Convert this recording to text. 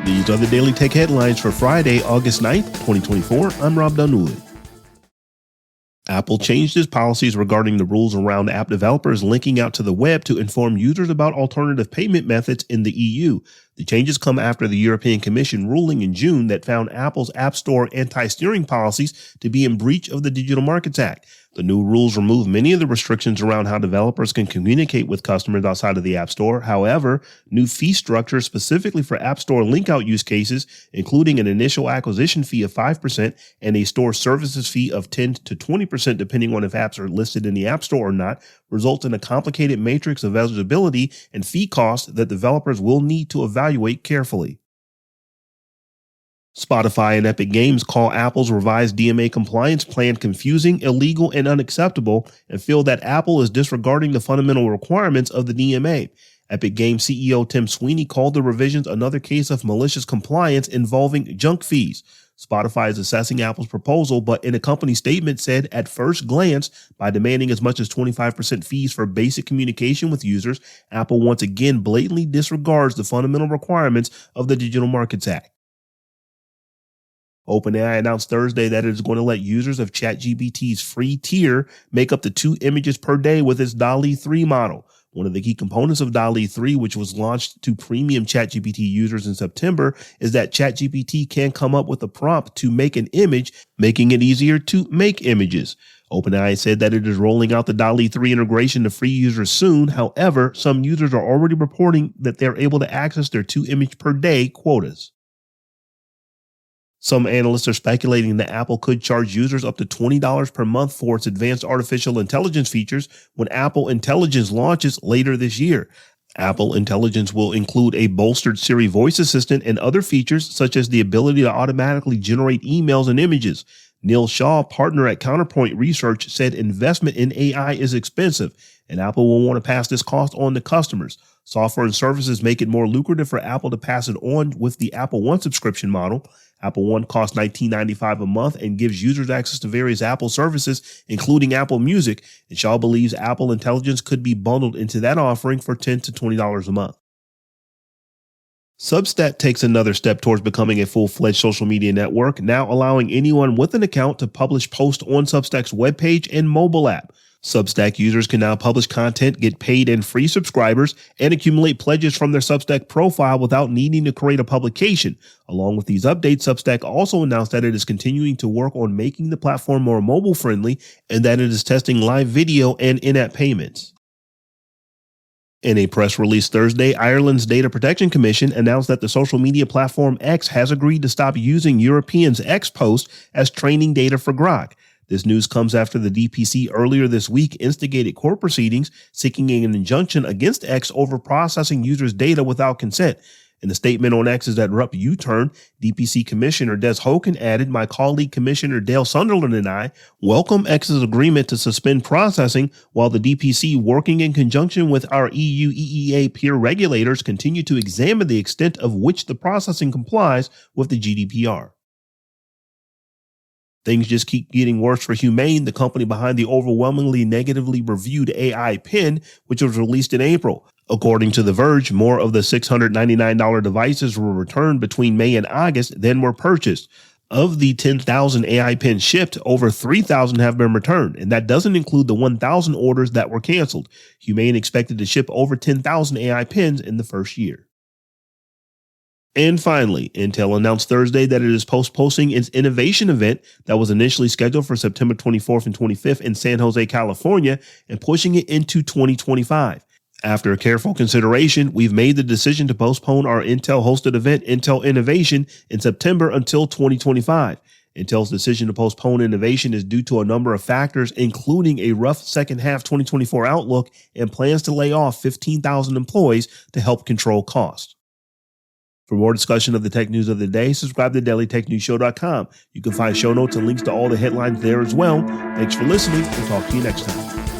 These are the Daily Tech headlines for Friday, August 9th, 2024. I'm Rob Dunwood. Apple changed its policies regarding the rules around app developers linking out to the web to inform users about alternative payment methods in the EU. The changes come after the European Commission ruling in June that found Apple's App Store anti-steering policies to be in breach of the Digital Markets Act. The new rules remove many of the restrictions around how developers can communicate with customers outside of the App Store. However, new fee structures specifically for App Store link-out use cases, including an initial acquisition fee of 5% and a store services fee of 10 to 20% depending on if apps are listed in the App Store or not, result in a complicated matrix of eligibility and fee costs that developers will need to evaluate carefully. Spotify and Epic Games call Apple's revised DMA compliance plan confusing, illegal, and unacceptable, and feel that Apple is disregarding the fundamental requirements of the DMA. Epic Games CEO Tim Sweeney called the revisions another case of malicious compliance involving junk fees. Spotify is assessing Apple's proposal, but in a company statement said at first glance, by demanding as much as 25% fees for basic communication with users, Apple once again blatantly disregards the fundamental requirements of the Digital Markets Act. OpenAI announced Thursday that it is going to let users of ChatGPT's free tier make up to 2 images per day with its DALL-E 3 model. One of the key components of DALL-E 3, which was launched to premium ChatGPT users in September, is that ChatGPT can come up with a prompt to make an image, making it easier to make images. OpenAI said that it is rolling out the DALL-E 3 integration to free users soon. However, some users are already reporting that they're able to access their 2 image per day quotas. Some analysts are speculating that Apple could charge users up to $20 per month for its advanced artificial intelligence features when Apple Intelligence launches later this year. Apple Intelligence will include a bolstered Siri voice assistant and other features such as the ability to automatically generate emails and images. Neil Shaw, partner at Counterpoint Research, said investment in AI is expensive, and Apple will want to pass this cost on to customers. Software and services make it more lucrative for Apple to pass it on with the Apple One subscription model. Apple One costs $19.95 a month and gives users access to various Apple services, including Apple Music, and Shaw believes Apple Intelligence could be bundled into that offering for $10 to $20 a month. Substack takes another step towards becoming a full-fledged social media network, now allowing anyone with an account to publish posts on Substack's webpage and mobile app. Substack users can now publish content, get paid and free subscribers, and accumulate pledges from their Substack profile without needing to create a publication. Along with these updates, Substack also announced that it is continuing to work on making the platform more mobile-friendly and that it is testing live video and in-app payments. In a press release Thursday, Ireland's Data Protection Commission announced that the social media platform X has agreed to stop using Europeans' X posts as training data for Grok. This news comes after the DPC earlier this week instigated court proceedings seeking an injunction against X over processing users' data without consent. In the statement on X's Abrupt U-turn, DPC Commissioner Des Hogan added, "My colleague Commissioner Dale Sunderland and I welcome X's agreement to suspend processing while the DPC, working in conjunction with our EU EEA peer regulators, continue to examine the extent of which the processing complies with the GDPR." Things just keep getting worse for Humane, the company behind the overwhelmingly negatively reviewed AI pen, which was released in April. According to The Verge, more of the $699 devices were returned between May and August than were purchased. Of the 10,000 AI pens shipped, over 3,000 have been returned, and that doesn't include the 1,000 orders that were canceled. Humane expected to ship over 10,000 AI pens in the first year. And finally, Intel announced Thursday that it is postponing its innovation event that was initially scheduled for September 24th and 25th in San Jose, California, and pushing it into 2025. After a careful consideration, we've made the decision to postpone our Intel-hosted event, Intel Innovation, in September until 2025. Intel's decision to postpone innovation is due to a number of factors, including a rough second half 2024 outlook and plans to lay off 15,000 employees to help control costs. For more discussion of the tech news of the day, subscribe to dailytechnewsshow.com. You can find show notes and links to all the headlines there as well. Thanks for listening. We'll talk to you next time.